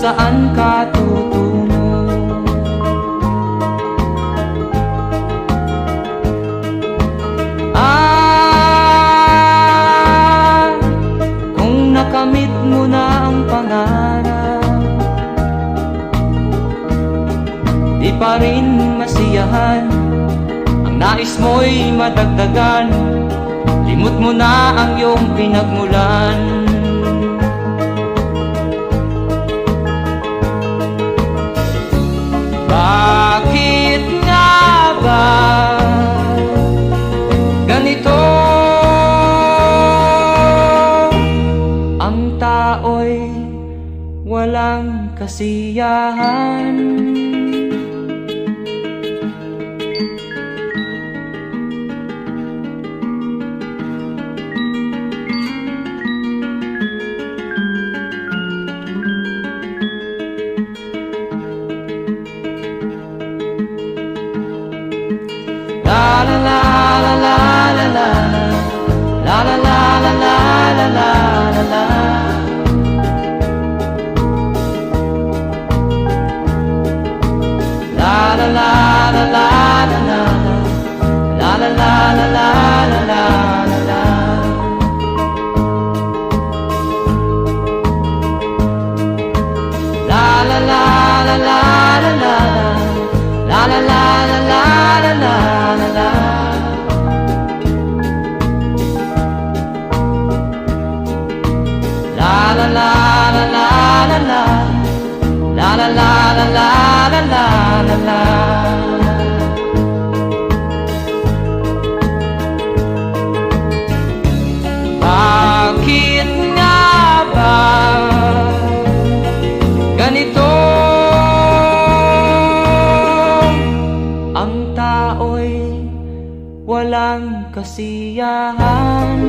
Saan ka tutungo? Kung nakamit mo na ang pangarap, di pa rin masiyahan. Ang nais mo'y madagdagan, limot mo na ang iyong pinagmulan. Bakit nga ba ganito? Ang tao'y walang kasiyahan. La la la la la la la la la la la la la la la. La la la la la la la la la la la la la la. La la la la la la la la la la la la la. La la la la la la la la la la la la la la. Bakit nga ba ganito? Ang tao'y walang kasiyahan.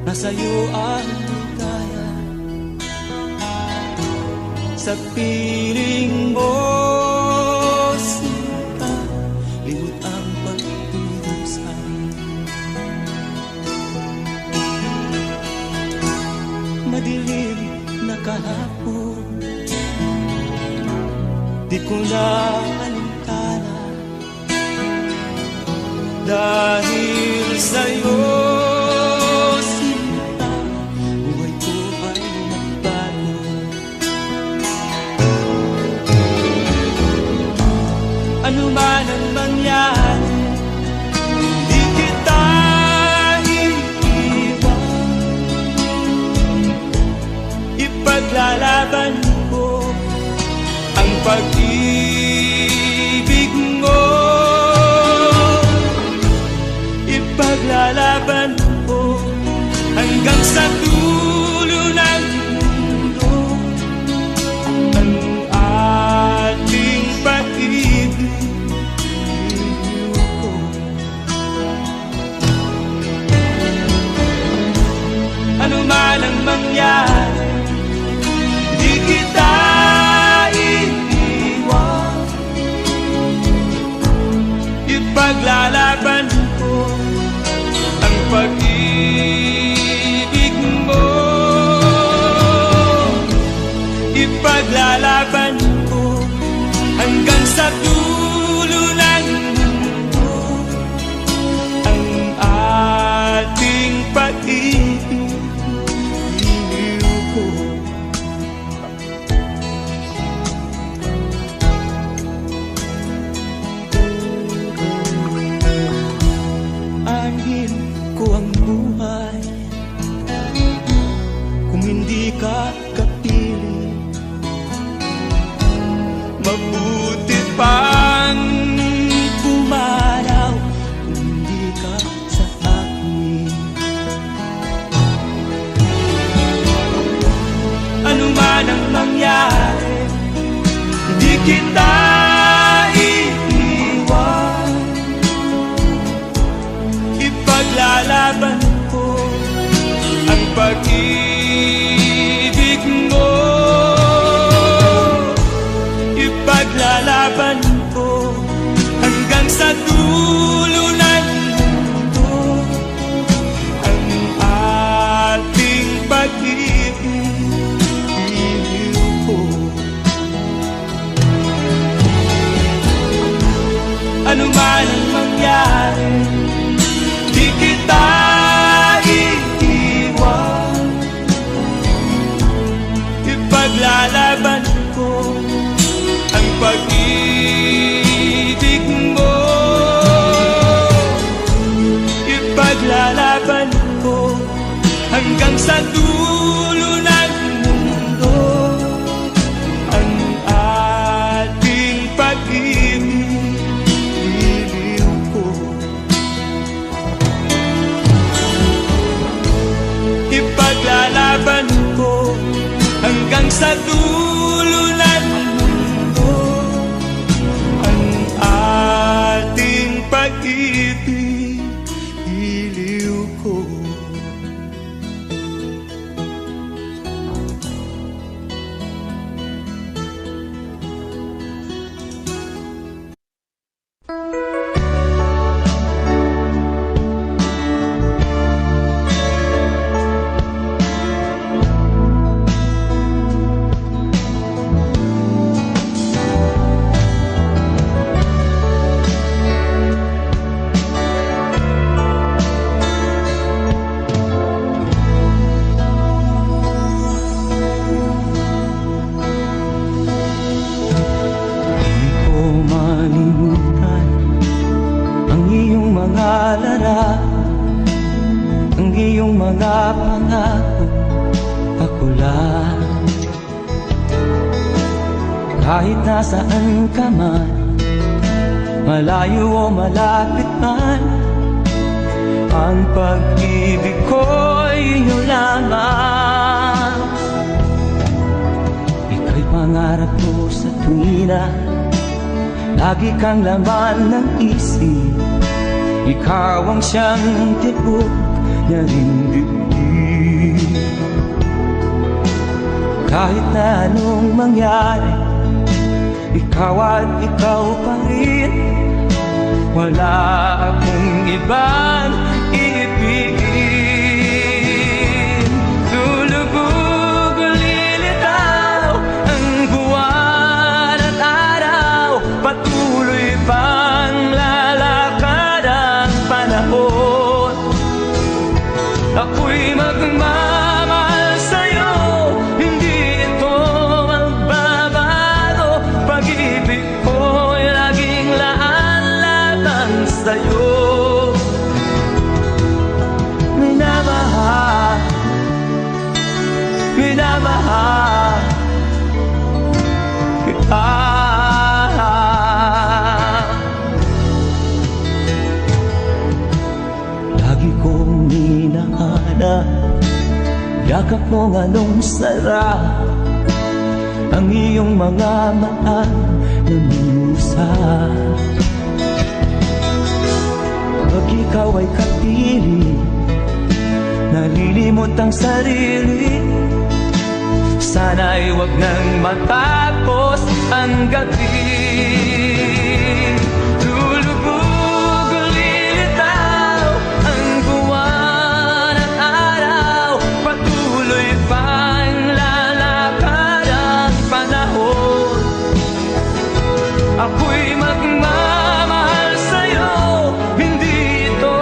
Nasa'yo ang ligaya, sa piling mo sinta, limot ang pagdudusa. Madilim na kahapon, di ko na alintana, dahil sa'yo ano man ang mangyari, di kita iiwan. Ipaglalaban ko ang pag-ibig mo. Ipaglalaban ko hanggang sa dulo ng mundo ang ating pag-ibig. Ano man ang mangyari, di kita iiwan. Ipaglalaban ko ang pag-ibig mo. Ipaglalaban ko mabuti pang pumanaw kung di ka sa akin. Ano man ang mangyari, di kita iiwan. Ipaglalaban ko ang pag-ibig mo. Ipaglalaban ko hanggang sa dulo ng mundo ang ating pag-ibig. Ano man ang mangyari, di kita iiwan. Ipaglalaban ko ang pag-ibig mo. Ipaglalaban ko hanggang sa dulo ng mundo ang ating pag-ibig. Ipaglalaban ko hanggang sa dulo ng mundo ang ating pag-ibig, iliw ko. Ang iyong mga pangako, ako lang. Kahit nasaan ka man, malayo o malapit man, ang pag-ibig ko'y iyo lamang. Ika'y pangarap ko sa tuwina, lagi kang laman ng isip. Ikaw ang siyang tibok na dibdib. Kahit na anong mangyari, ikaw at ikaw pa rin. Wala akong ibang iibigin. Lulubog o lilitaw ang buwan at araw, patuloy pang lalakad ang panahon. Ako'y magmamahal sa'yo, hindi ito magbabago. Pag-ibig ko'y laging laan-laban sa'yo. Minamahal, minamahal kita. Lagi kong hinahanap, yakap mo anong sarap, ang iyong mga mata na minusap. Pag ikaw ay kapiling, nalilimot ang sarili. Sana'y wag nang matapos ang gabi. Lulubog o lilitaw ang buwan at araw, patuloy pang lalakad ang panahon. Ako'y magmamahal sa'yo, hindi ito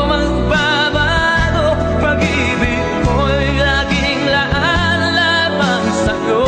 magbabago. Pag-ibig ko'y laging laan-laban sa'yo.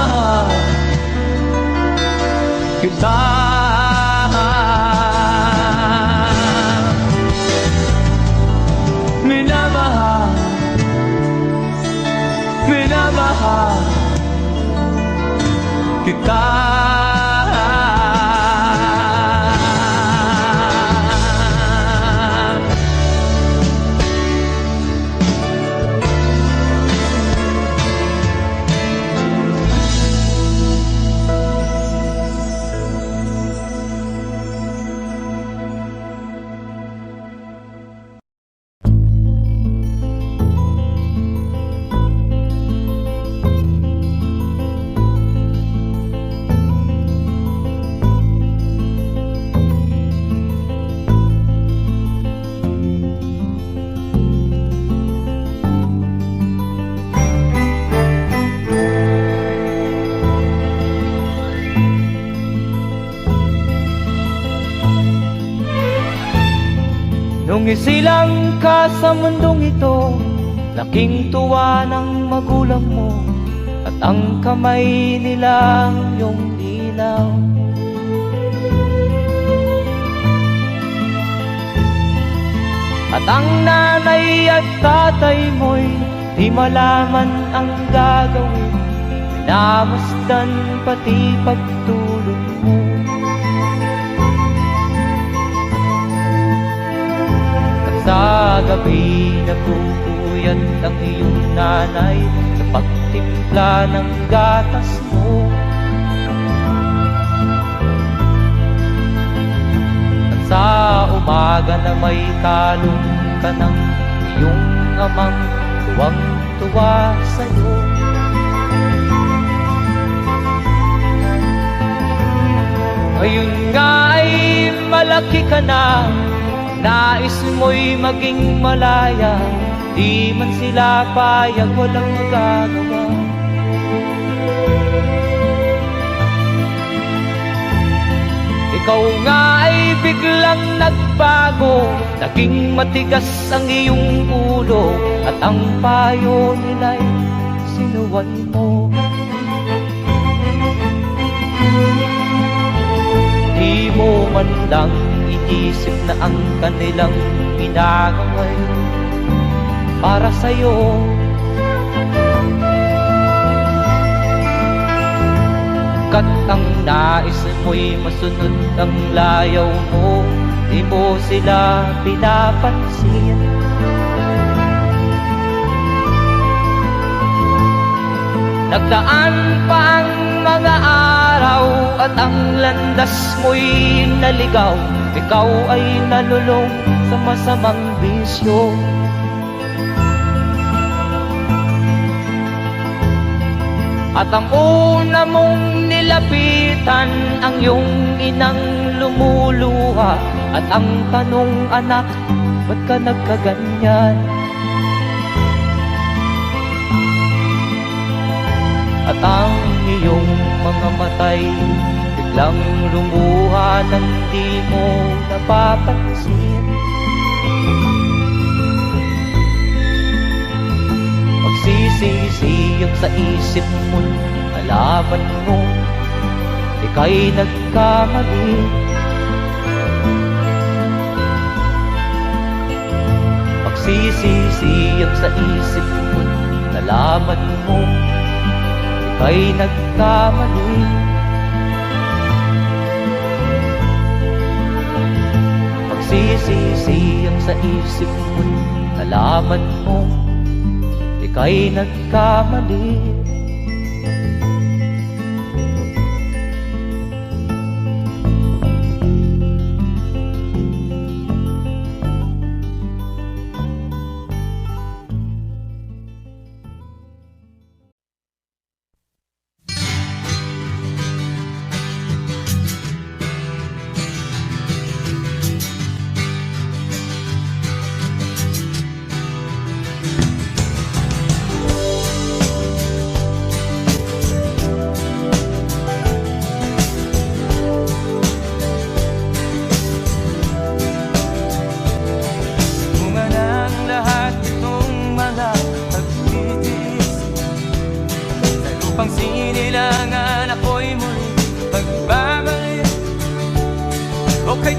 minamahal kita. Minamahal, minamahal kita. Nung isilang ka sa mundong ito, laking tuwa ng magulang mo, at ang kamay nila iyong ilaw. At ang nanay at tatay mo'y di malaman ang gagawin, minamasdan pati pagtulog mo. Sa gabi nagpupuyat ang iyong nanay sa pagtimpla ng gatas mo. At sa umaga na may kalong ka ng iyong amang tuwang-tuwa sa'yo. Ngayon nga ay malaki ka na, nais mo'y maging malaya, di man sila payag, walang magagawa. Ikaw nga ay biglang nagbago, naging matigas ang iyong ulo, at ang payo nila'y sinuwan mo. Di mo man lang inisip na ang kanilang ginagawa'y para sa'yo. Kat ang nais mo'y masunod ang layaw mo, di mo sila pinapansin. Nagdaan pa ang mga araw at ang landas mo'y naligaw, ikaw ay nalulong sa masamang bisyo. At ang una mong nilapitan ang iyong inang lumuluha, at ang tanong, anak, ba't ka nagkaganyan? At ang iyong mga matay biglang lumuha nang di mo napapansin. Magsisisiyag sa isip mo, nalaman mo ika'y nagkamali. Magsisisiyag sa isip mo, nalaman mo ika'y nagkamali. Magsisisiyag sa isip mo, nalaman mo ika'y nagkamali.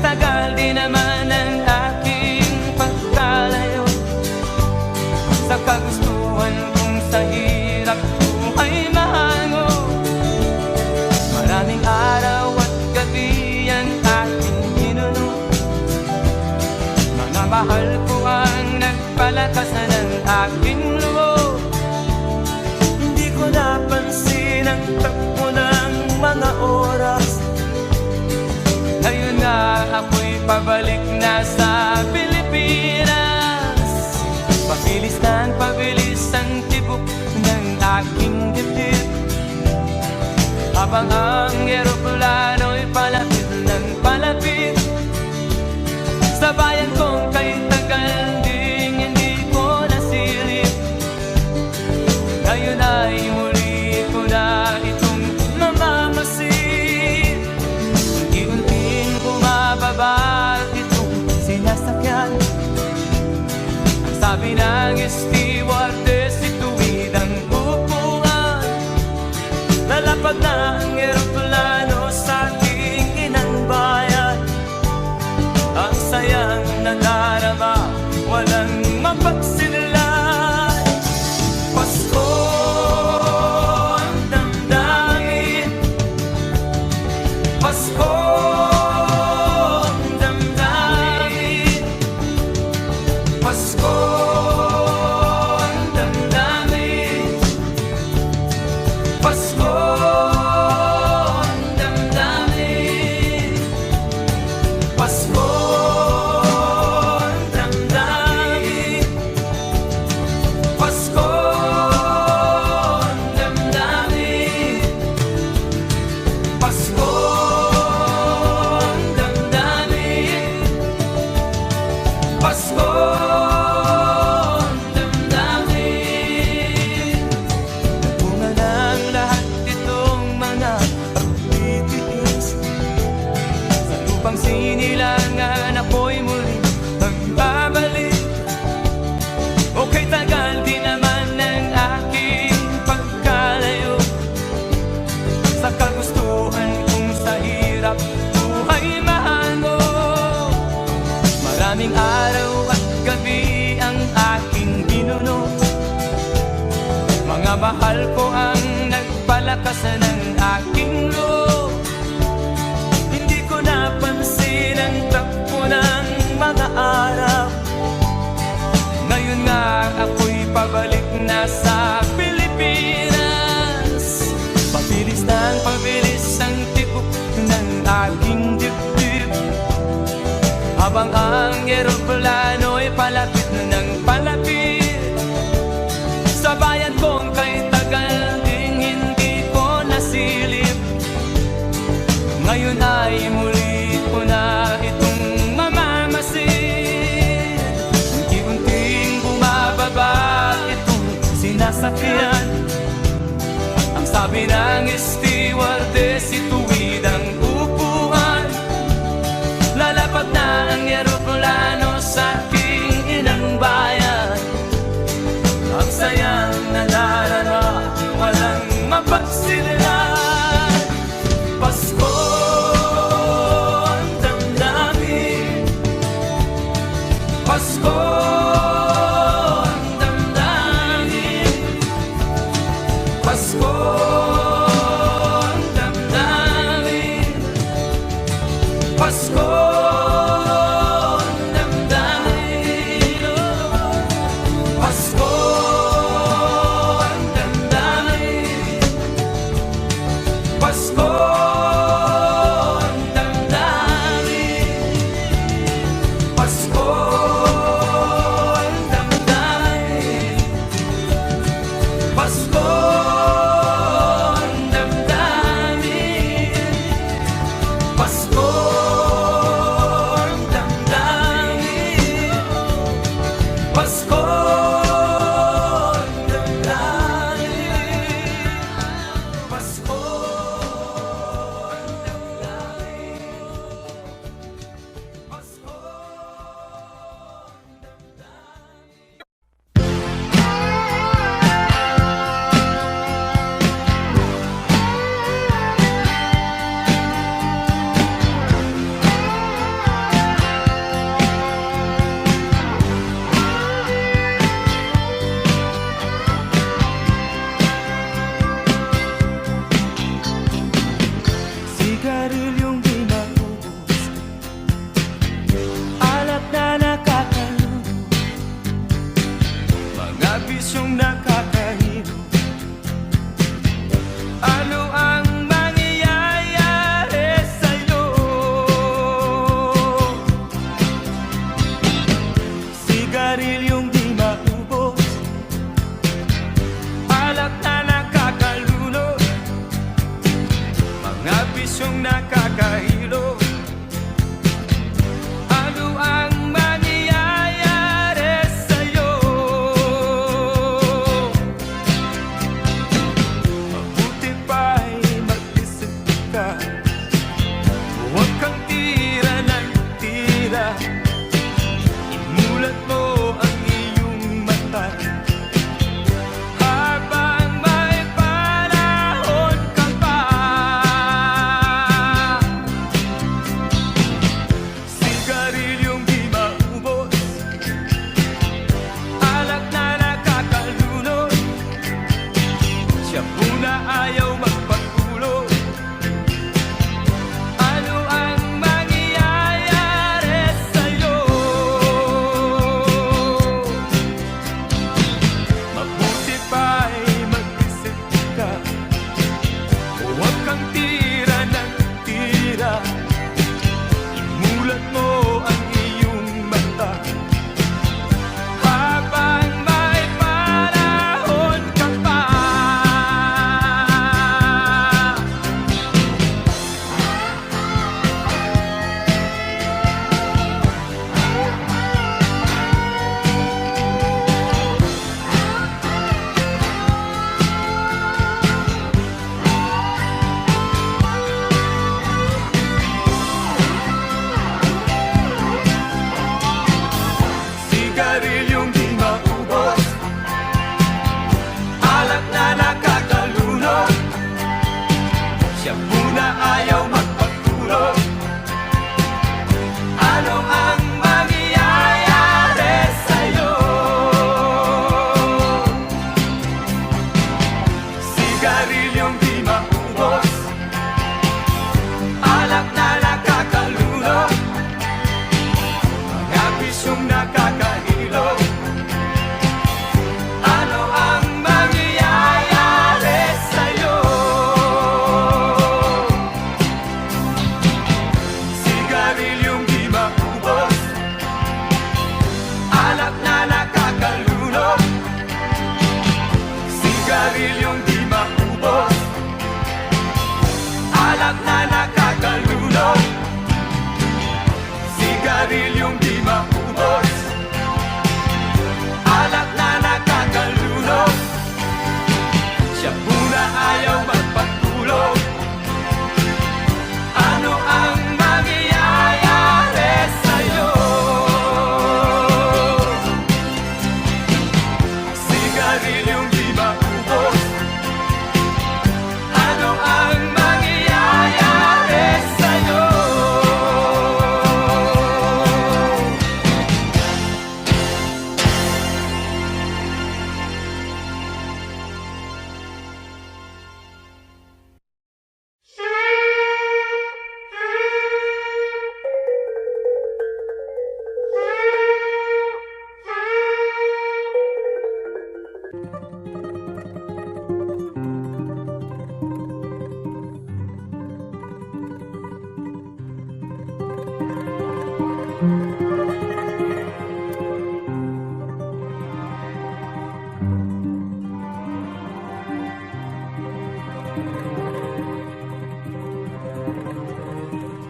tagal di naman ang aking pagkalayo sa kagustuhan kong sa hirap buhay mahango. Maraming araw at gabi ang aking ginuno, mga mahal ko ang nagpalakasan ng aking loob. Hindi ko napansin ang takbo ng mga oras. Ngayon nga ako'y pabalik na sa Pilipinas. Pabilis ang tibok ng aking dibdib, habang ang eroplano'y palapit ng palapit sa bayan kong kay tagal ding hindi ko nasilip. Ngayon ay muli ko na itong mamamasid. Unti-unting bumababa itong sinasakyan. Ang sabi ng stewardess, ituwid ang upuan. Lalapag na ang eroplano sa ating inang bayan. Ang sayang nadarama, walang mapagsilan. Pasko ang damdamin, Pasko ang damdamin, Pasko ang damdamin, Pasko ang damdamin, Pasko ang damdamin, Pasko ang damdamin, Pasko ang damdamin, Pasko ang damdamin. Bunga ng lahat itong mga pagtitiis, sa lupang sinilangan ako'y muli magbabalik. Okay, tagal di naman ng aking pagkalayo sa kagustuhan kong sa hirap buhay mahango. Maraming araw at gabi ang aking ginuno, mga mahal ko ang nagpalakasan ng aking loob. Hindi ko napansin ang takbo ng mga araw. Ngayon nga ako'y pabalik na sa Pilipinas. Pabilis ang tibok ng aking dibdib, habang ang eroplano'y palapit ng palapit sa bayan kong kay tagal ding hindi ko nasilip. Ngayon ay muli ko na itong mamamasid. Unti-unting bumababa itong sinasakyan. Ang sabi ng stewardess, ituwid ang upuan. Lalapag na ang eroplano sa aking inang bayan. Ang sayang nadarama, walang mapagsilan. Pasko ang damdamin, Pasko ang damdamin, Pasko ang damdamin. bisyong nakakahilo. Ano ang mangyayari sa'yo? Mabuti pa'y mag-isip ka, huwag kang tira ng tira. Imulat mo ang iyong mata habang may panahon ka pa. Sigarilyong di maubos, alak na nakakalunod, shampoo na ayaw magpatulog. Ano ang mangyayari sa'yo? Mabuti pa'y mag-isip ka, huwag kang tira ng tira. Imulat mo ang iyong mata habang may panahon ka pa. Sigarilyong di maubos, alak na nakakalunod, shampoo na ayaw magpatulog. Ano ang mangyayari sa'yo? Sigarilyong di maubos, alak na nakakalunod, mga bisyong nakakahilo. Ano ang mangyayari sa'yo? Sigarilyong di maubos, alak na nakakalunod, sigarilyong di maubos, alak na nakakalunod, sigarilyong di maubos, alak na nakakalunod, shampoo na ayaw magpatulog. Ano ang mangyayari sa'yo? Sigarilyong di maubos, ano ang mangyayari sa'yo?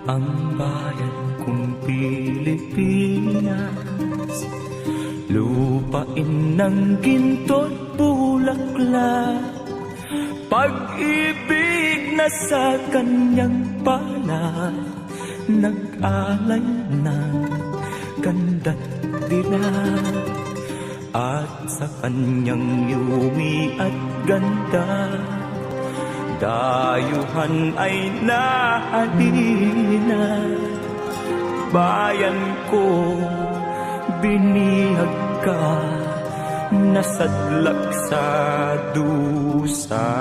Ang bayan kong Pilipinas, lupain ng ginto't bulaklak, pag-ibig na sa kanyang palad, nag-alay ng ganda't dilag. At sa kanyang yumi at ganda, dayuhan ay nahalina. Bayan ko, binihag ka, nasadlak sa dusa.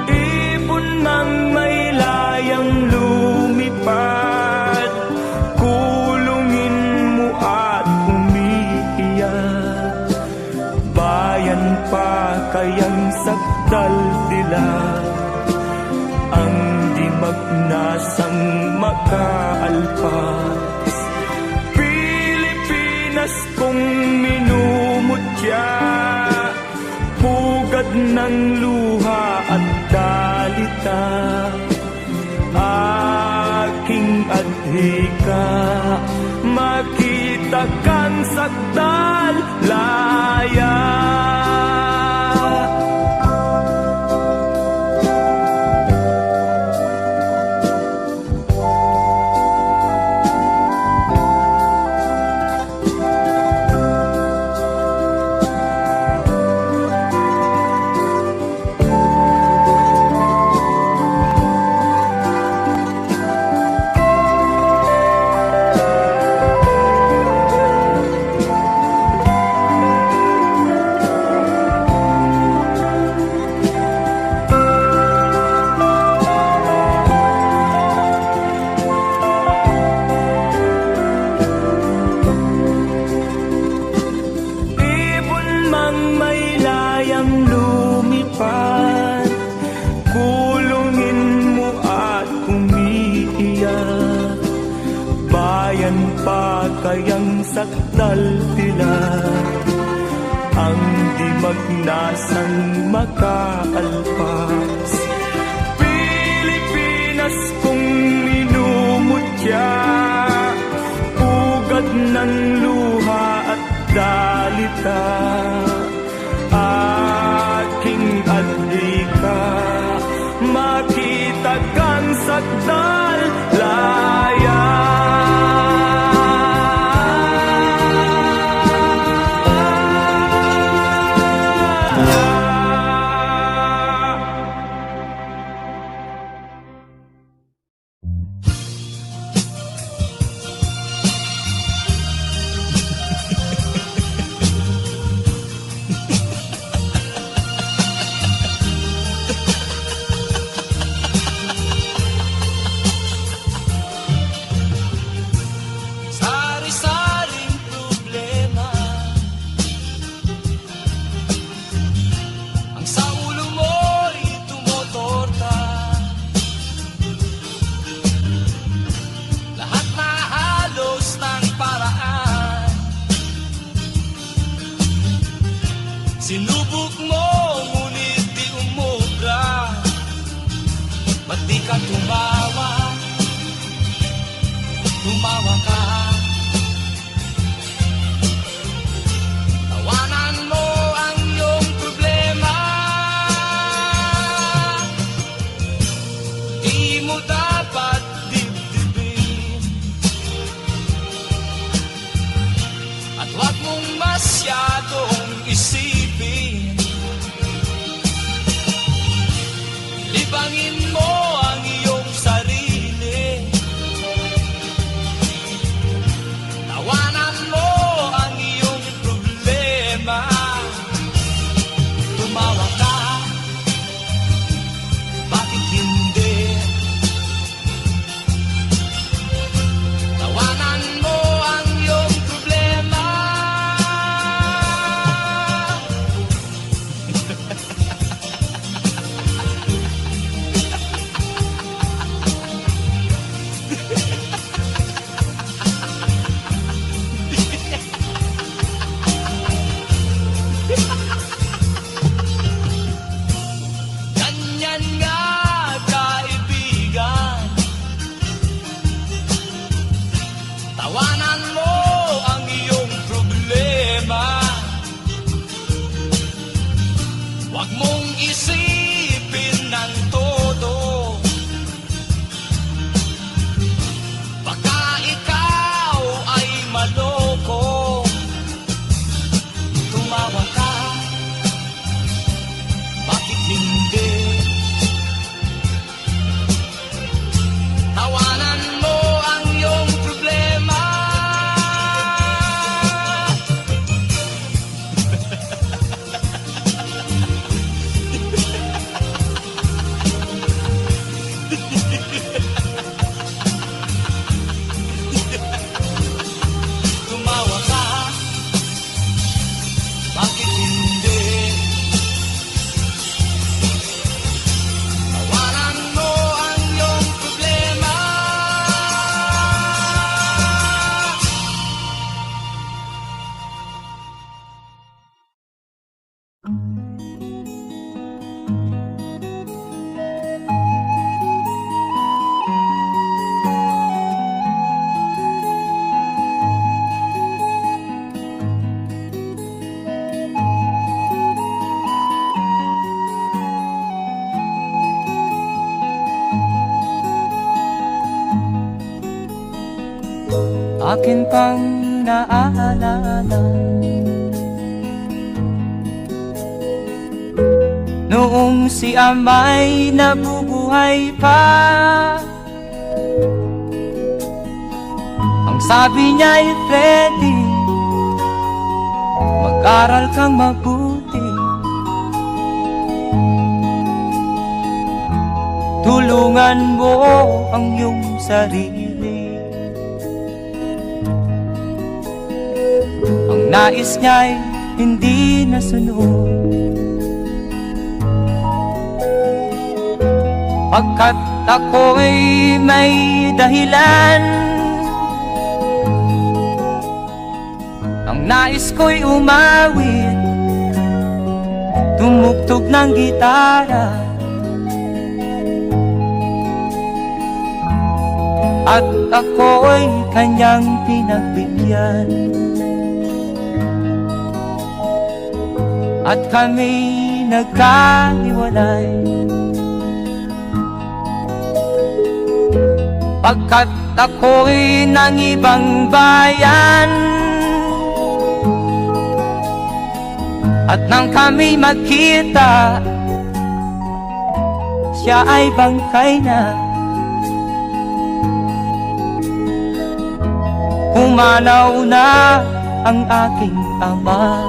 Ibon mang may layang lumipad, kulungin mo at umiiyak. Bayan pa kayang sakdal dilag, ang di magnasang makaalpas. Pilipinas kong minumutya, Pugad ng luha at dalita, aking adhika, makita kang sakdal laya. Kulungin mo at umiiyak, bayan pa kayang sakdal tila, ang di magnasang makaalpas. Pilipinas kong minumutya, pugad ng luha at dalita, aking adhika, makita kang sakdal laya. Sari-saring problema ang sa ulo mo'y tumotorta. Lahat na halos ng paraan, sinubok mo ngunit di umubra. Ba't di ka tumawa? Tumawa ka. Tawanan mo ang iyong problema. Di mo dapat dibdibin, at huwag mong masyadong isipin. Libangin mo ang iyong sarili. Tawanan mo ang iyong problema. Tumawa ka, bakit hindi? Tawanan mo ang iyong problema. Ganyan nga, kaibigan. Tawanan mo ang iyong problema. Huwag mong isipin ng todo, baka ikaw ay maloko. Tumawa ka, bakit hindi? Tawanan mo ang iyong problema. akin pang naaalala. Noong si ama'y nabubuhay pa, ang sabi niya'y Freddy, mag-aral kang mabuti, tulungan mo ang iyong sarili. Ang nais niya'y hindi nasunod, pagkat ako'y may dahilan. Ang nais ko'y umawit, tumugtog ng gitara, at ako'y kanyang pinagbigyan. At kami nagkahiwalay, pagkat ako'y ng ibang bayan. At nang kami magkita, siya ay bangkay na. Pumanaw na ang aking ama.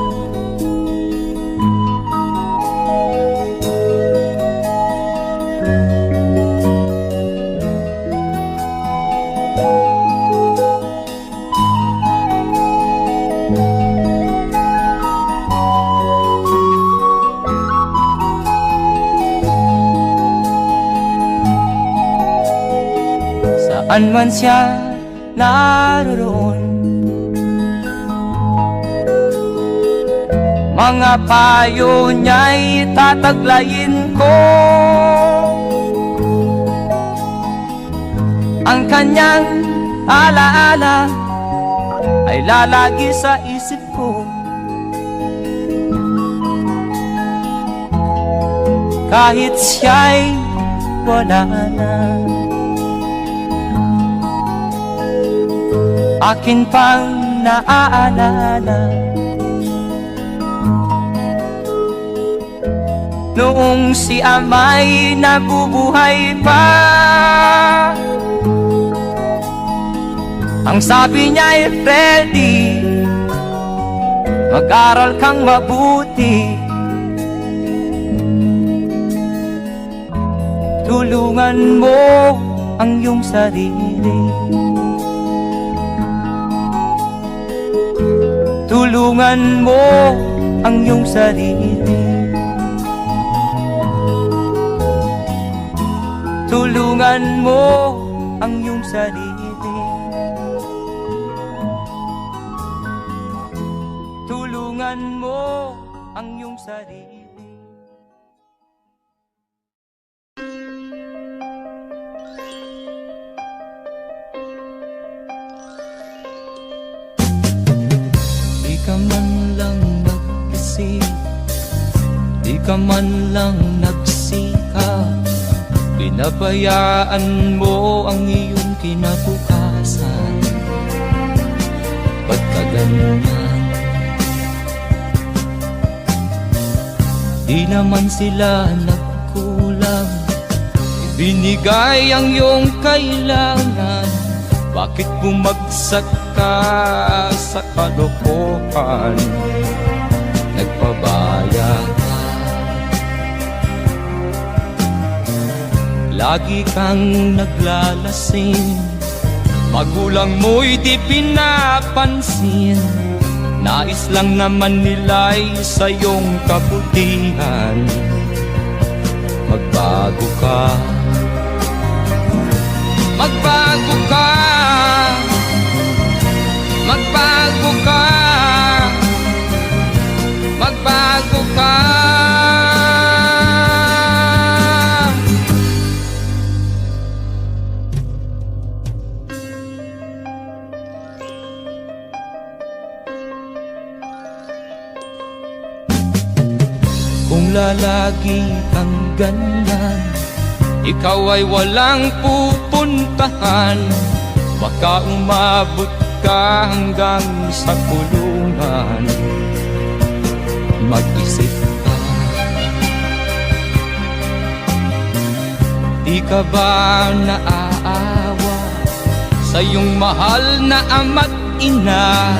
Saan man siya naroon, mga payo niya'y tataglayin ko. Ang kanyang alaala ay lalagi sa isip ko, kahit siya'y wala na. Akin pang naaalala, noong si ama'y nabubuhay pa, ang sabi niya'y Freddy, mag-aral kang mabuti, tulungan mo ang iyong sarili. Tulungan mo ang iyong sarili. Tulungan mo ang iyong sarili. Tulungan mo ang iyong sarili. Di ka man lang nag-isip, di ka man lang nagsikap, pinabayaan mo ang iyong kinabukasan. Ba't ka ganyan? Di naman sila nagkulang, ibinigay ang iyong kailangan. Bakit bumagsak ka sa kalokohan? Nagpabaya ka, lagi kang naglalasing, magulang mo'y di pinapansin. Nais lang naman nila'y sa iyong kabutihan. Magbago ka, magbago ka, magbago ka, magbago ka. Kung lalagi kang ganyan, ikaw ay walang pupuntahan. Baka umabot ka hanggang sa kulungan, mag-isip ka. Di ka ba naaawa sa iyong mahal na ama't ina?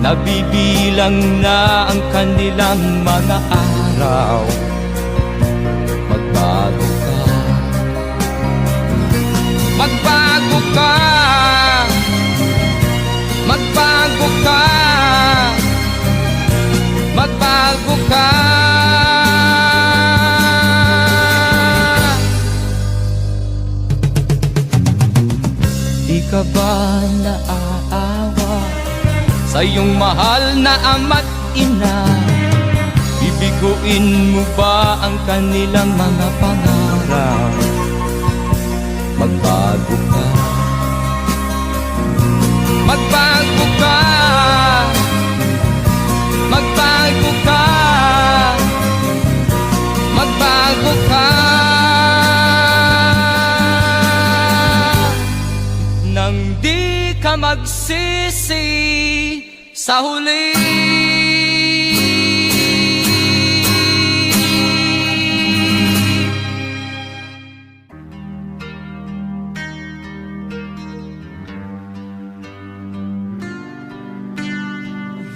Nabibilang na ang kanilang mga araw. Magbago ka, magbago ka, magbago ka, magbago ka. Di ka ba naaawa sa iyong mahal na ama't ina? Bibiguin mo ba ang kanilang mga pangarap? Magbago ka, magbago ka, magbago ka, magbago ka. Nang di ka magsisi sa huli.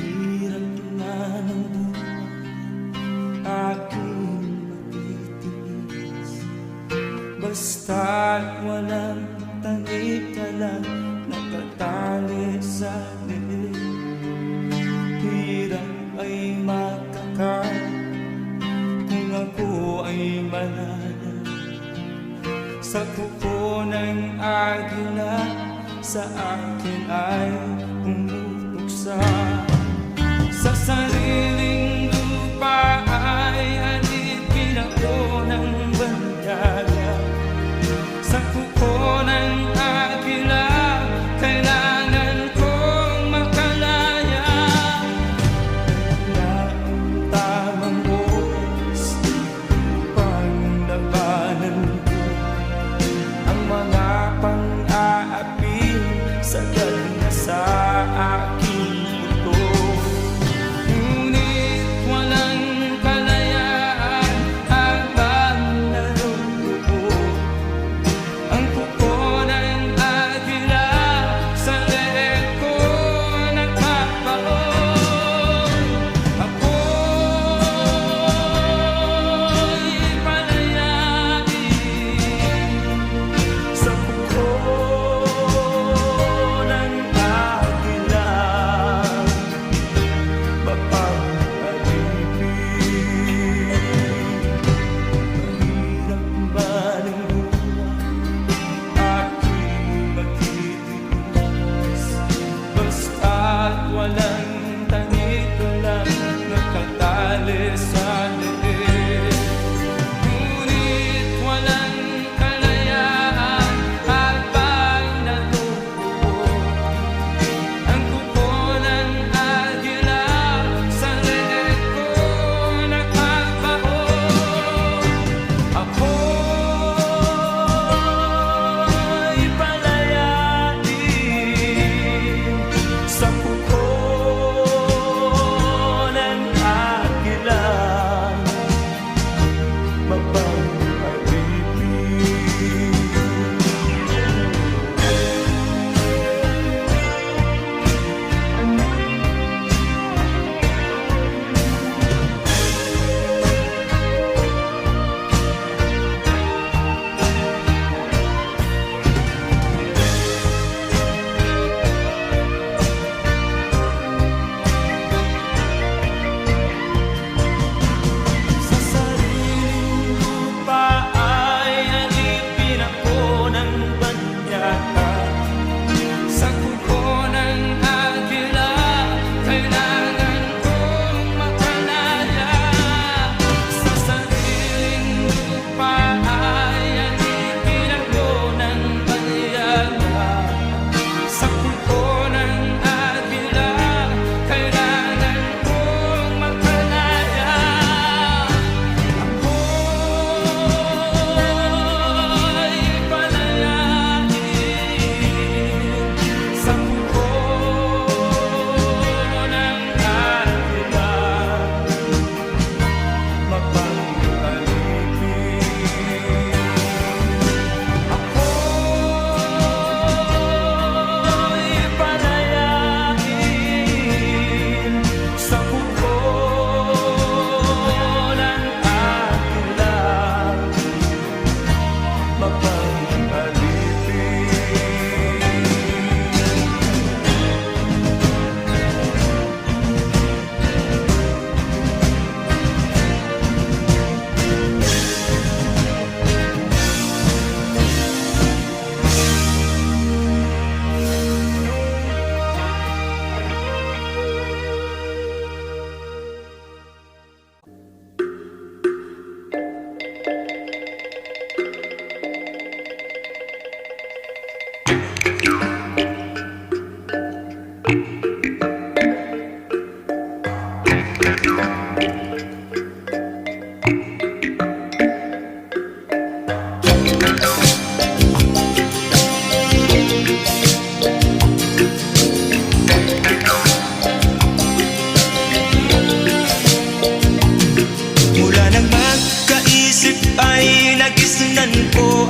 Hirap na ng buhay aking matitiis, basta't walang tanik ka lang nakatali sa liig. Hirap ay makakain kung ako ay malala sa kuko ng agila, sa akin ay umuksa. Sa sariling lupa ay alipin ako ng bandaya, sa kuko ng agila kailangan kong makalaya. Na ang tamang oras upang labanan ko ang mga pang-aapi sagad na sa aking puto. Ngunit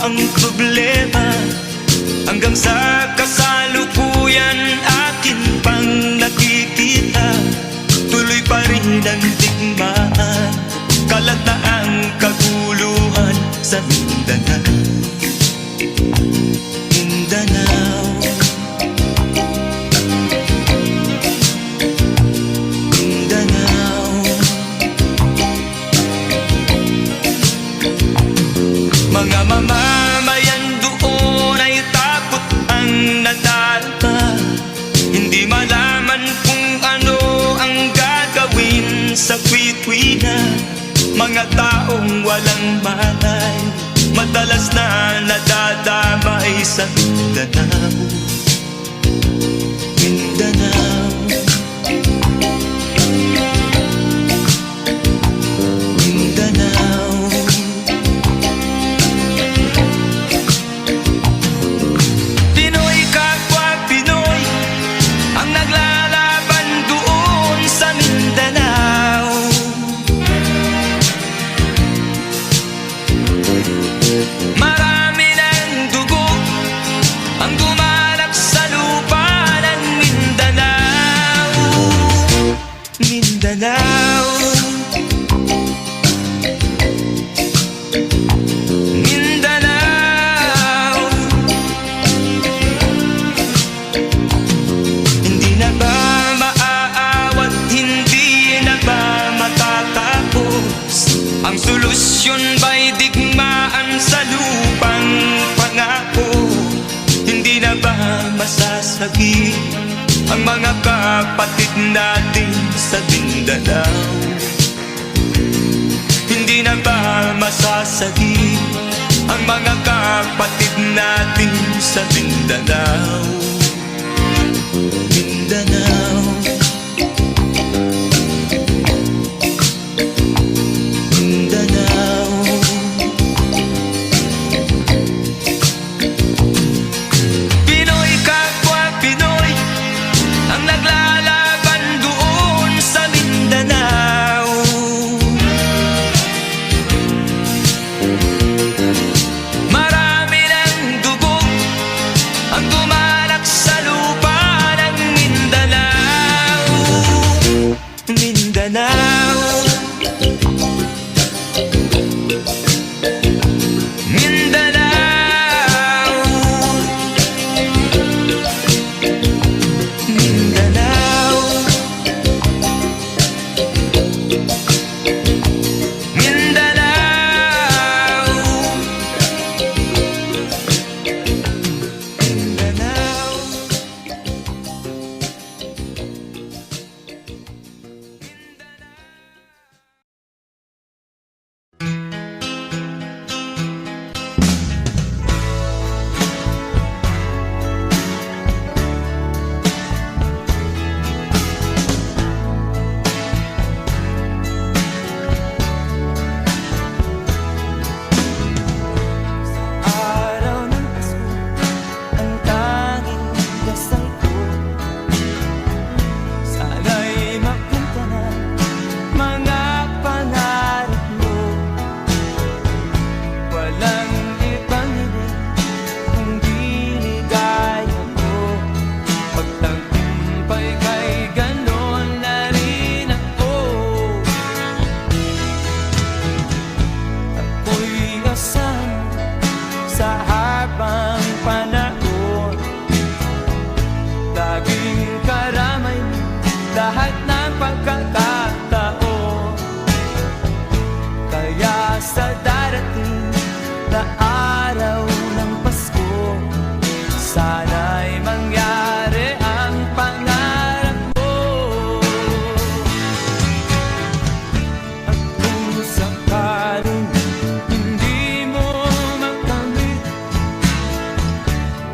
ang problema, hanggang sa kasalukuyan akin pang nakikita. Tuloy pa rin ang digmaan, kalat na ang kaguluhan sa Mindanao. Mindanao, Mindanao. Mga mamamayan doon ay takot ang nadarama, hindi malaman kung ano ang gagawin sa kwit-kwina. Mga taong walang malay, madalas na nadadamay sa Mindanao. Mindanao, Mindanao. Pinoy kapwa Pinoy ang naglalaban doon sa Mindanao. Marami ng dugo ang dumalak sa lupa ng Mindanao. Mindanao, Mindanao. Hindi na ba maaawat, hindi na ba matatapos? Ang solusyon ba'y digmaan sa lupang pangako? Hindi na ba masasagi ang mga kapatid natin sa Mindanao? Hindi na ba masasagi ang mga kapatid natin sa Mindanao? Mindanao, Mindanao. Pinoy kapwa Pinoy ang naglalaban doon sa Mindanao. Marami ng dugo ang dumalak sa lupa ng Mindanao. Mindanao, Mindanao, Mindanao, Mindanao, Mindanao. Araw ng Pasko, ang tanging dasal ko, sana'y mapunta na mga pangarap mo. Walang ibang hiling kundi ligaya mo. Pagtagumpay kay ganon na rin ako. Ako'y asam sa habang panahon, laging karamay mo lahat ng pagkakataon. Kaya sa darating na araw ng Pasko, sana'y mangyari ang pangarap mo. At kung sakaling hindi mo makamit,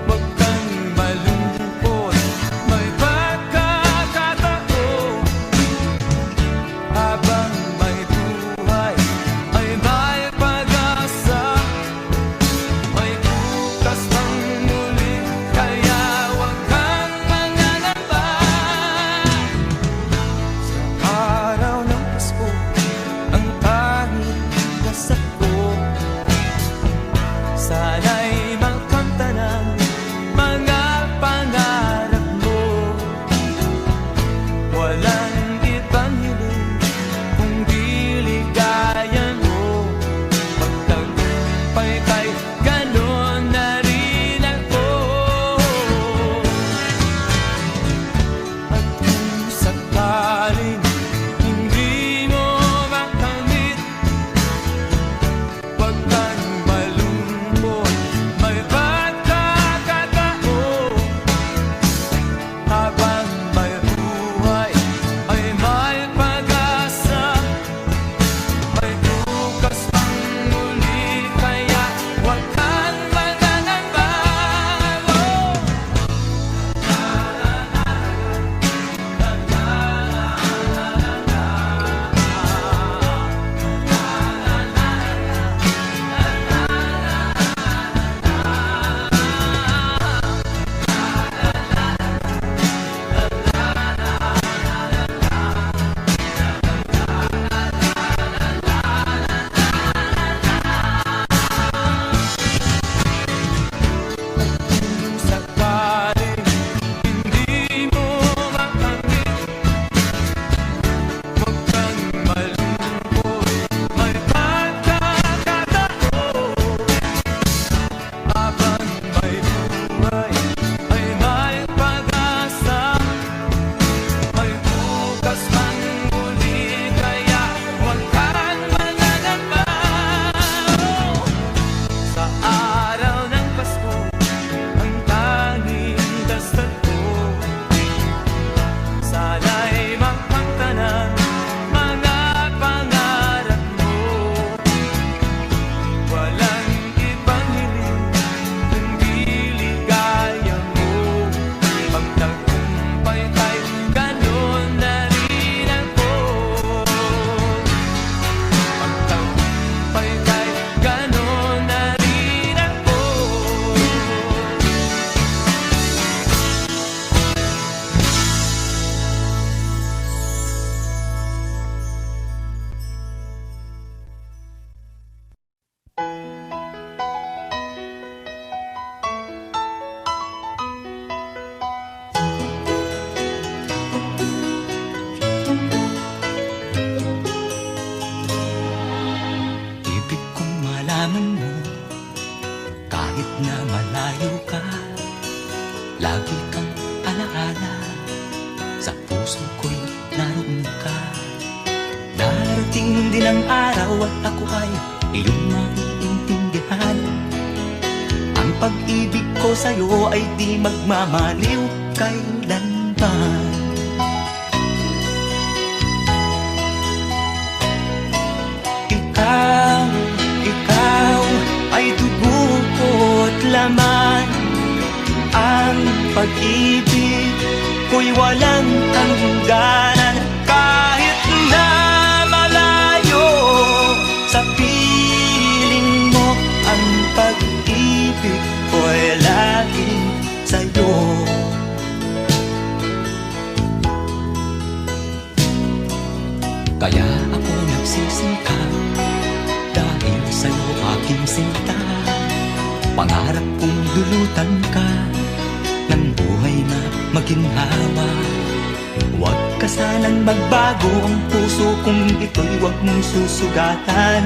huwag kang malungkot, may pagkakataon. Habang may buhay ay may pag-asa. ilang araw at ako ay iyong maiintindihan. Ang pag-ibig ko sa'yo ay di magmamaliw kailanman. Ikaw ay dugo ko't laman. Ang pag-ibig ko'y walang hangganan. Kahit na malayo sa piling mo, ang pag-ibig ko'y laging sa'yo. Kaya ako nagsisinta dahil sa'yo aking sinta. Pangarap kong dulutan ka ng buhay na maginhawa. Huwag ka sanang magbago, ang puso kong ito'y huwag mong susugatan.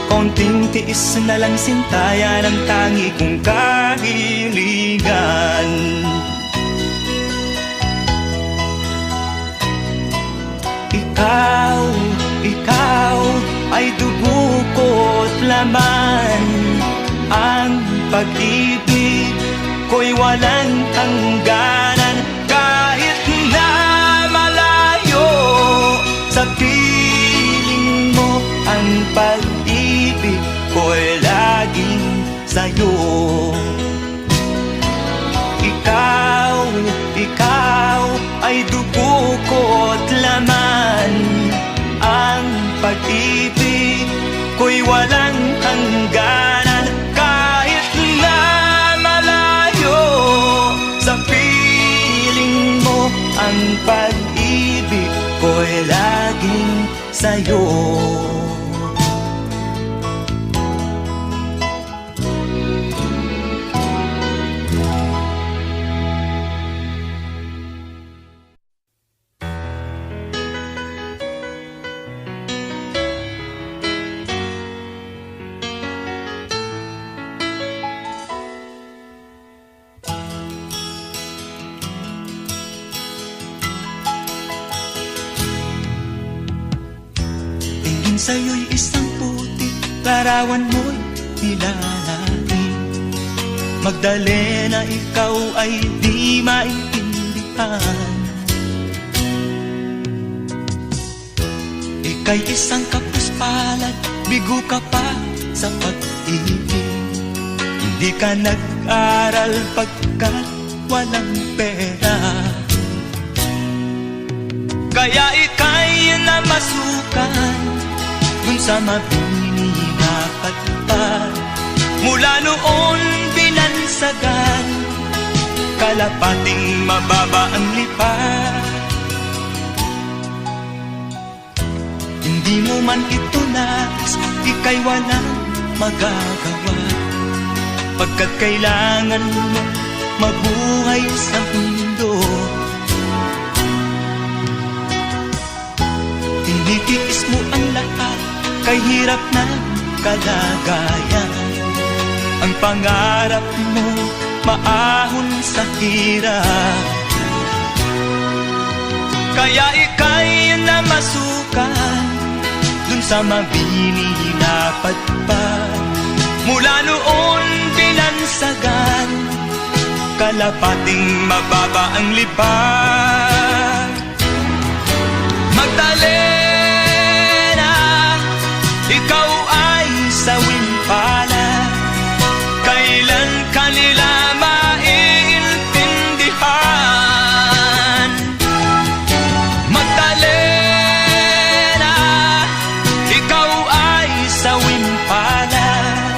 Konting tiis na lang sinta, yan ang tangi kong kahilingan. Ikaw ay dugo ko't laman. Ang pag-ibig ko'y walang hangganan. Kahit na malayo sa piling mo, ang pag-ibig ko'y laging sa'yo. Ikaw ay dugo ko't laman. Ang pag-ibig ko'y walang hangganan. Kahit na malayo sa piling mo, ang pag-ibig ko'y laging sa'yo. Sa'yo'y isang puti, larawan mo'y nilalain. Magdalena, ikaw ay di maintindihan. Ika'y isang kapuspalad, bigo ka pa sa pag-ibig. Hindi ka nag-aral pagkat walang pera. Kaya ika'y namasukan dun sa mabini na patpad. Mula noon binansagan, kalapating mababa ang lipad. Hindi mo man ito nais, ika'y walang magagawa, pagkat kailangan mo mabuhay sa mundo. Tinitiis mo ang lahat, kay hirap na kalagayan. Ang pangarap mo maahon sa hirap. Kaya ika'y namasukan dun sa mabini na patpad. Mula noon binansagan, kalapating mababa ang lipad. Magdalena, ikaw ay sawing palad. Kailan kanila maiintindihan? Magdalena, ikaw ay sawing palad.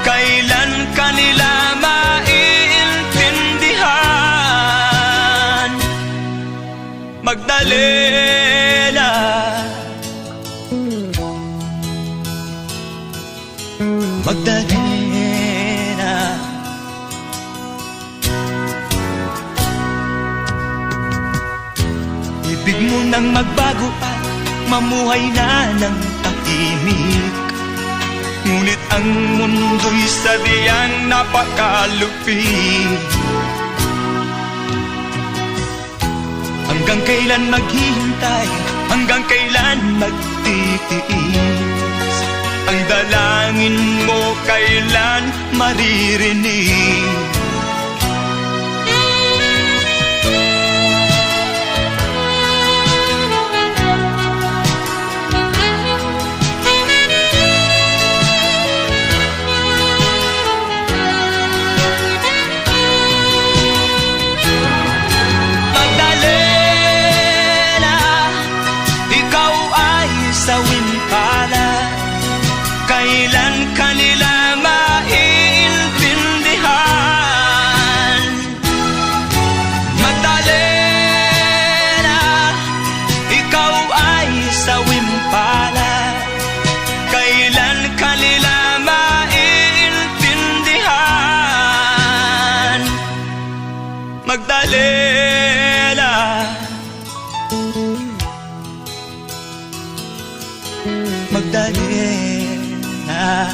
Kailan kanila maiintindihan? Magdalena, Magdalena. Ibig mo nang magbago at mamuhay na ng tahimik. Ngunit ang mundo'y sadyang napakalupit. Hanggang kailan maghihintay? Hanggang kailan magtitiis? titiis. Ang dalangin mo kailan maririnig? Magdalena, ikaw ay sawin pala. Kailan kanila maiintindihan? Magdalena, ikaw ay sawin pala. Kailan kanila maiintindihan? Magdalena, Magdalena.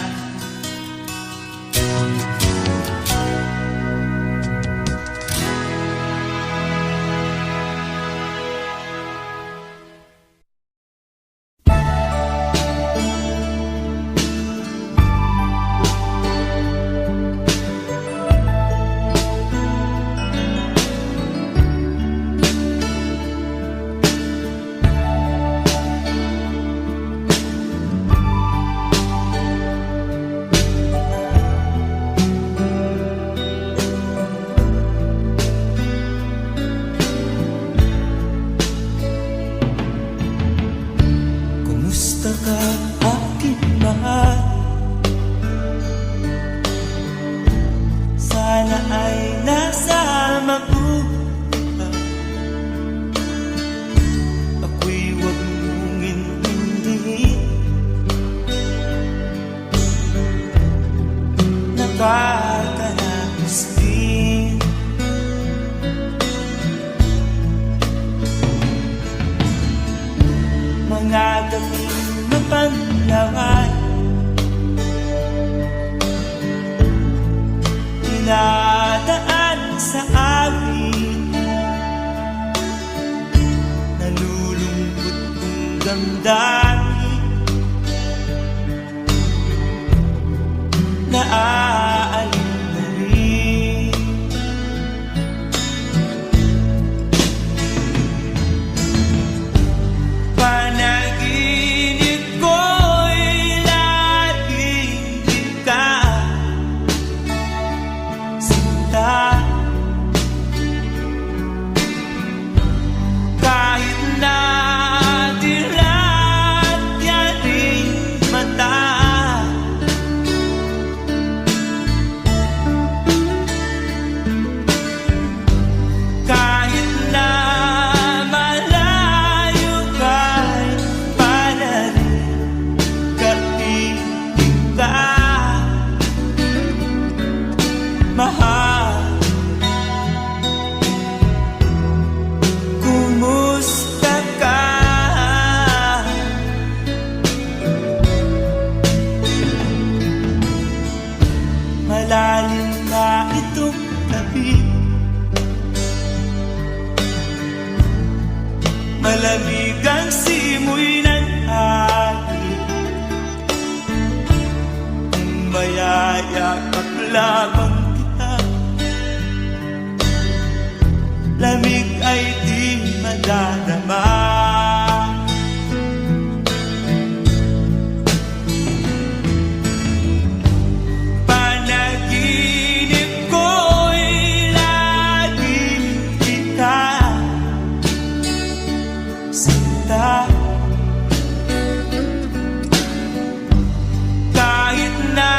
Kumusta ka, aking mahal? Sana ay nasa mabuti. Ako'y huwag mong intindihin. Nakakaraos din. Mga gabing mapanglawan, dinadaan sa amin. Nalulungkot kong damdamin, naaalin na rin. Panaginip ko'y laging ikaw, sinta. Kahit na dilat yaring mata, kahit na malayo ka'y panarin, kapiling ka, mahal. Kumusta ka? Malalim na itong gabi, malamig ang simoy ng hangin. Kung mayayakap lamang kita, lamig ay di madadama. Panaginip ko'y laging ikaw, sinta. Kahit na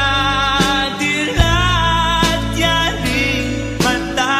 dilat yaring mata,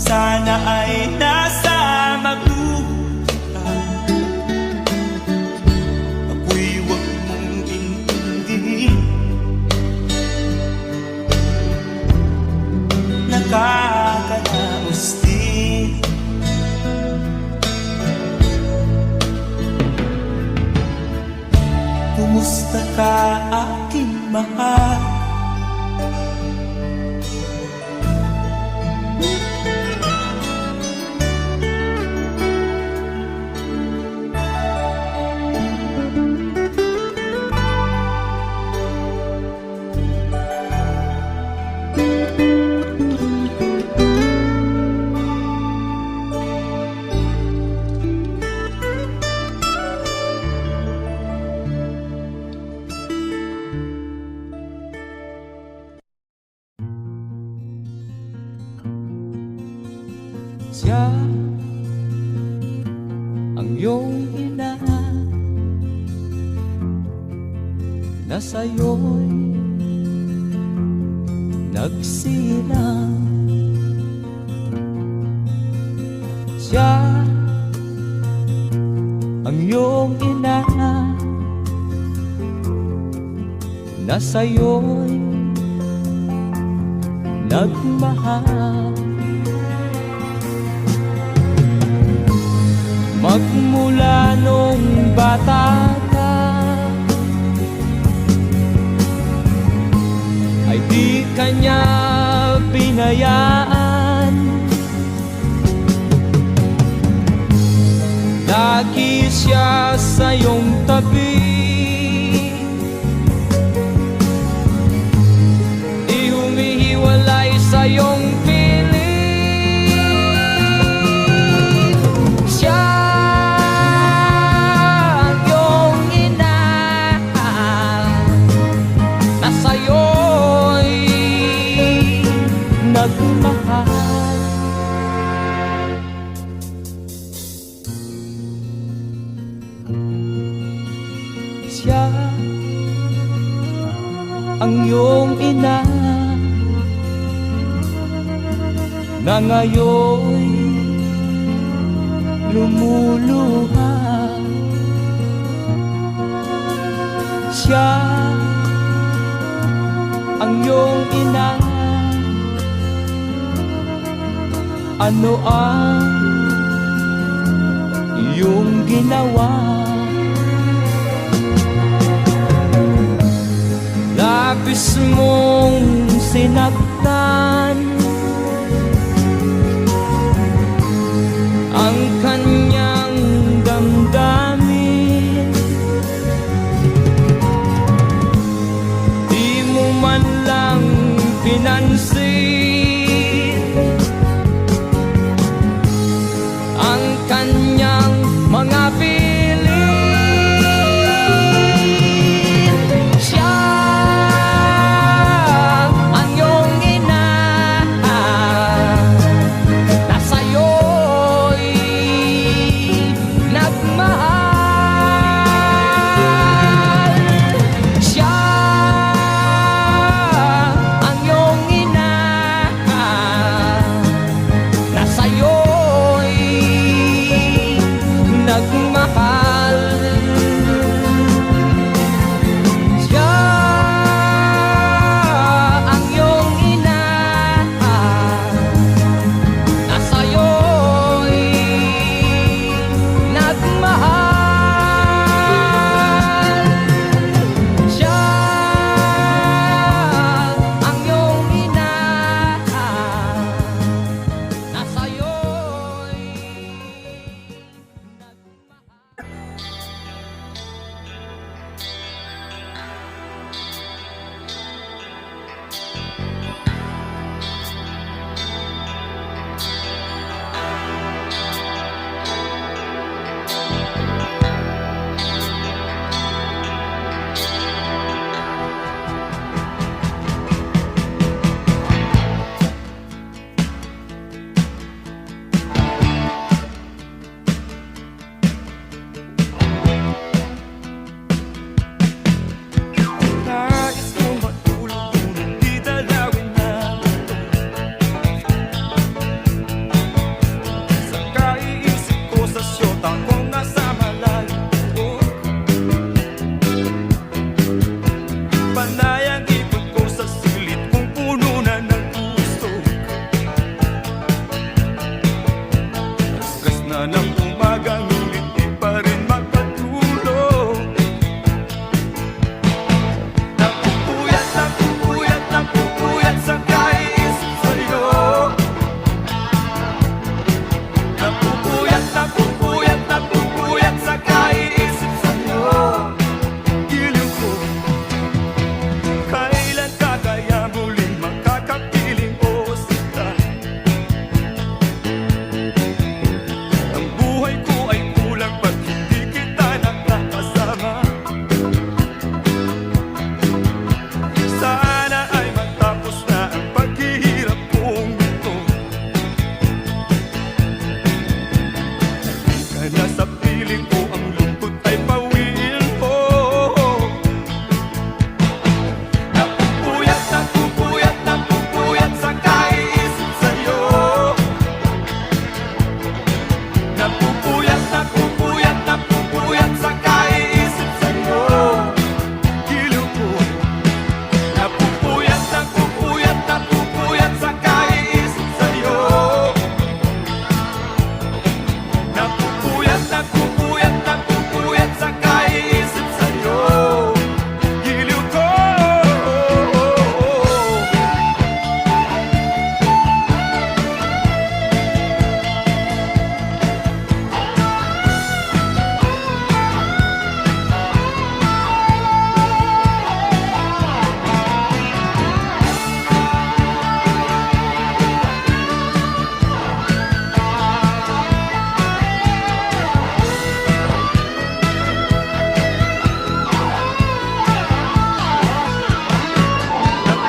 sana ay nasa mabuti ka. Ako'y huwag mong intindihin, nakakaraos din. Kumusta ka, aking mahal? Siya ang iyong ina na sa'yo'y nagsilang. Siya ang iyong ina na sa'yo'y nagmahal. Magmula nung bata ka ay di kanya binayaan. Lagi siya sa iyong tabi, di humihiwalay sa iyong piling. Siya nagmahal. Siya ang iyong ina na ngayon lumuluha. Siya ang iyong ina, ano ang iyong ginawa? Labis mong sinaktan ang kanyang damdamin. Di mo man lang pinansin ang kanyang mga piling. Siya ang iyong ina ng umaga, ngunit di pa rin makatulog. Napupuyat, napupuyat, napupuyat sa kaiisip sa'yo. Napupuyat, napupuyat, napupuyat sa kaiisip sa'yo. Giliw ko, kailan ka kaya muling makakapiling o sita? Ang buhay ko ay kulang pag hindi kita nakakasama. Sana ay matapos na ang paghihirap kong ito. Ka na sa piling ko, ang lungkot ay pawiin mo. Napupuyat, napupuyat, napupuyat sa kaiisip sa'yo. Napupuyat, napupuyat, napupuyat sa kaiisip sa'yo. Giliw ko, napupuyat, napupuyat, napupuyat sa kaiisip sa'yo. Napupuyat, napupuyat, napupuyat sa kaiisip sa'yo. Giliw ko.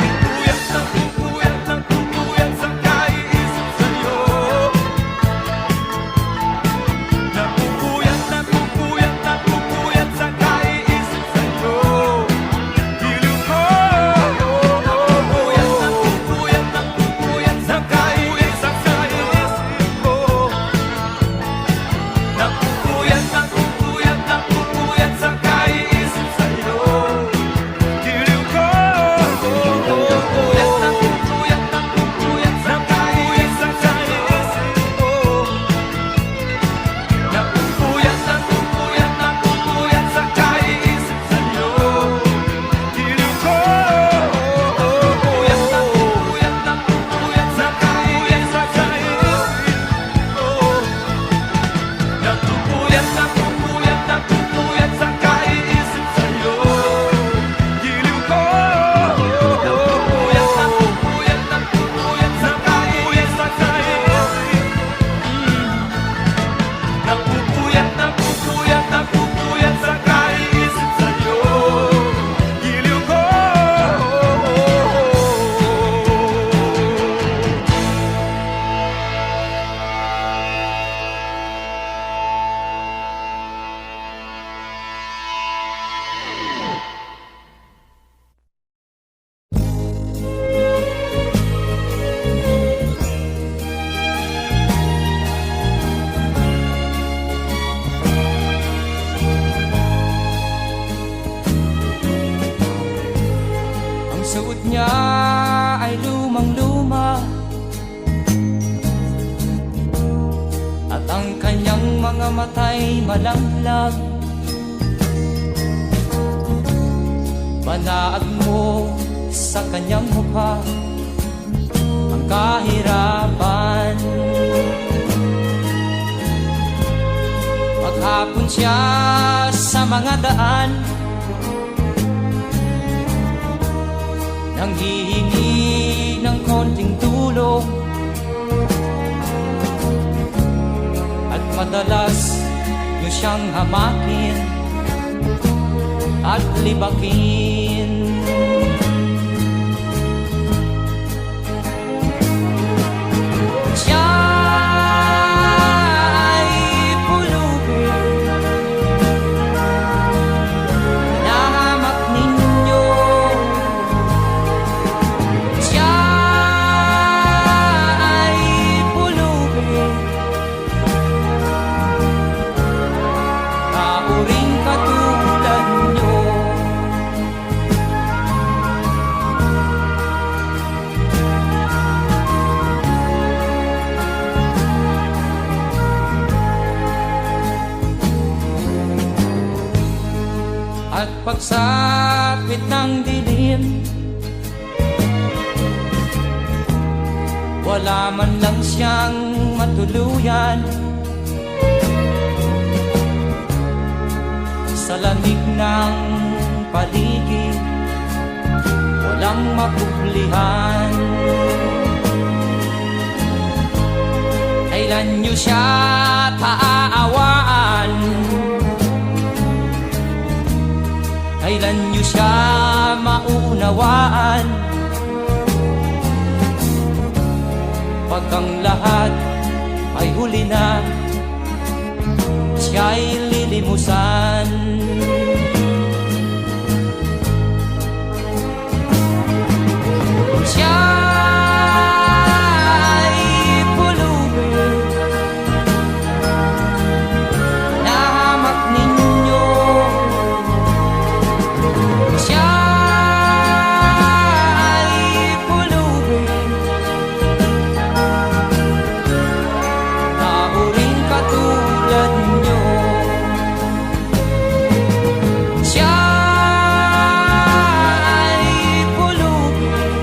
Napupuyat, napupuyat, napupuyat sa kaiisip sa'yo. Napupuyat, napupuyat, napupuyat sa kaiisip sa'yo. Giliw ko. Napupuyat, napupuyat, napupuyat sa kaiisip ko. Napupuyat, napupuyat, napupuyat sa kaiisip sa'yo. Giliw ko. Napupuyat, napupuyat, napupuyat sa kaiisip ko. Napupuyat, napupuyat, napupuyat sa kaiisip sa'yo. Giliw ko. Napupuyat, napupuyat, napupuyat sa kaiisip ko. Napupuyat, napupuyat, napupuyat sa kaiisip sa'yo. Giliw ko. Napupuyat, napupuyat, napupuyat sa kaiisip sa'yo. Napupuyat, napupuyat, napupuyat sa kaiisip sa'yo. Giliw ko. Ang suot niya ay lumang-luma, at ang kanyang mga mata'y malanglag. Banaag mo sa kanyang mukha ang kahirapan. Maghapon siya sa mga daan, nanghihingi ng konting tulong, at madalas niyo siyang hamakin at libakin. Siya ay pulubin, nahamak ninyo. Siya ay pulubin, nauring katulad nyo. pagsapit ng dilim, wala man lang siyang matuluyan. Sa lamig ng paligid, walang makublihan. Kailan niyo siya paaawaan? Kailan niyo siya maunawaan? Pag ang lahat ay huli na, siya'y lilimusan. Siya'y pulubin na hamak ninyo. Siya'y pulubin tao rin katulad nyo. Siya'y pulubin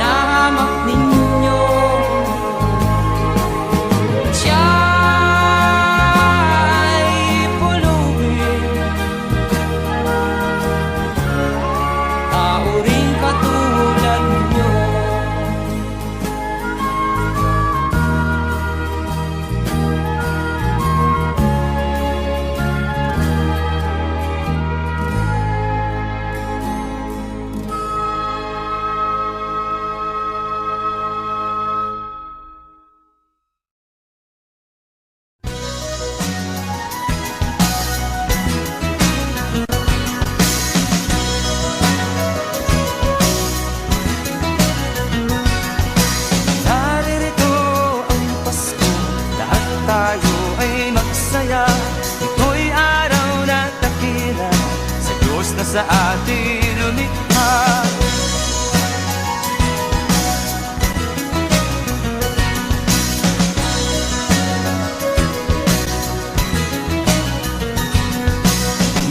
na hamak ninyo. Siya'y pulubin tao rin katulad nyo. Naririto ang Pasko, lahat tayo ay magsaya. Ito'y araw na dakila sa Diyos na sa atin lumikha.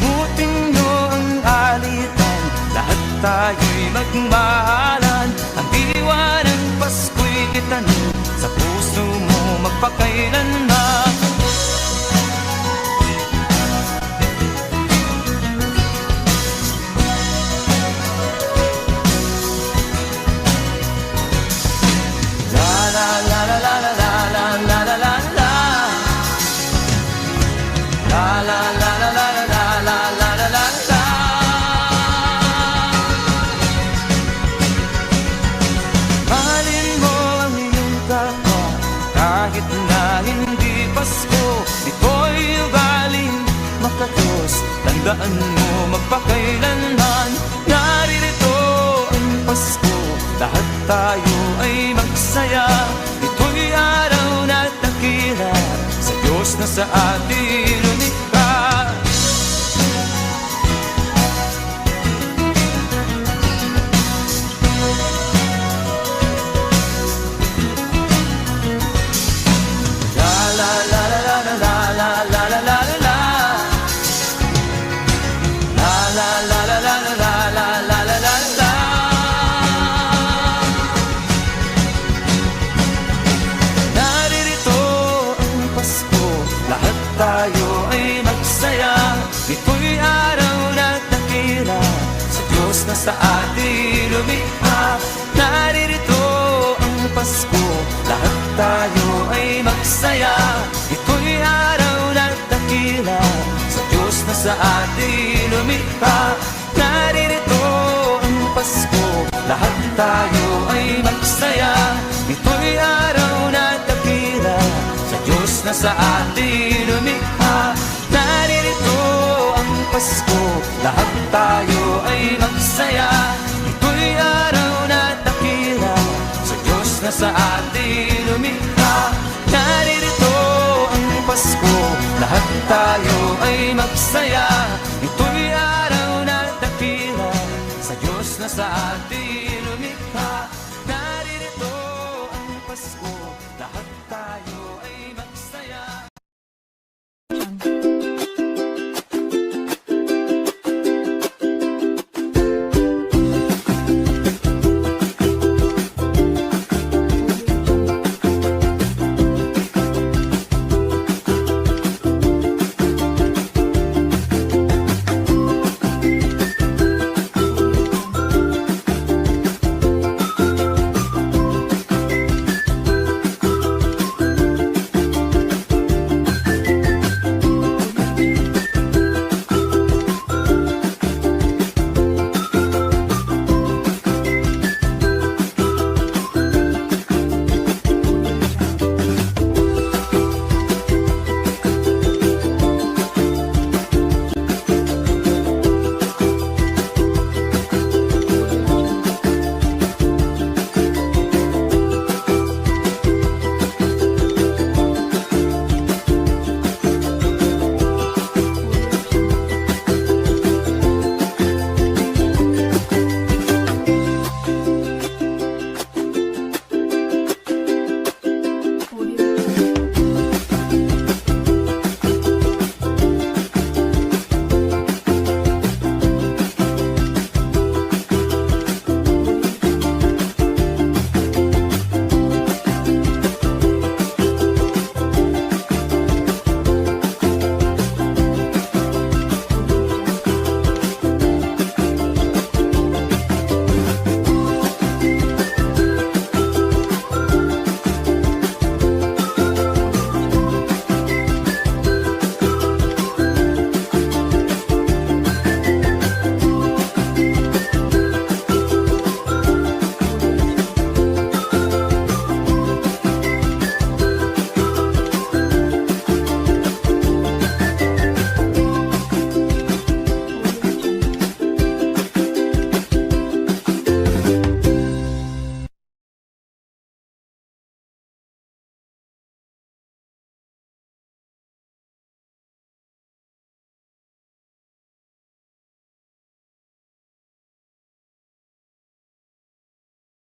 Mutin nyo ang alitan, lahat tayo'y magmahalan. Ang diwa ng Pasko'y itanim sa puso mo magpakailanman. La la la la la la la la la la la la. La la la la la la la la la la la. Mahalin mo ang iyong kapwa kahit na hindi Pasko. Ito'y ugaling makatos, tandaan mo magpakailanman. Naririto ang Pasko, lahat tayo ay magsaya. Ito'y araw na dakila sa Diyos na sa atin lumikha. La la la la la la la la la la la la. La la la la la la la la la la la la. Naririto ang Pasko, lahat tayo ay magsaya. Ito'y araw na dakila sa Diyos na sa atin lumikha. Naririto ang Pasko, lahat tayo ay magsaya. Ito'y araw na dakila sa Diyos na sa atin lumikha. Naririto ang Pasko, lahat tayo ay magsaya. Ito'y araw na dakila sa Diyos na sa atin lumikha. Naririto ang Pasko, lahat tayo ay magsaya. Ito'y araw na dakila sa Diyos na sa atin lumikha. Naririto ang Pasko, lahat tayo ay magsaya. Ito'y araw na dakila sa Diyos na sa atin lumikha. Naririto ang Pasko.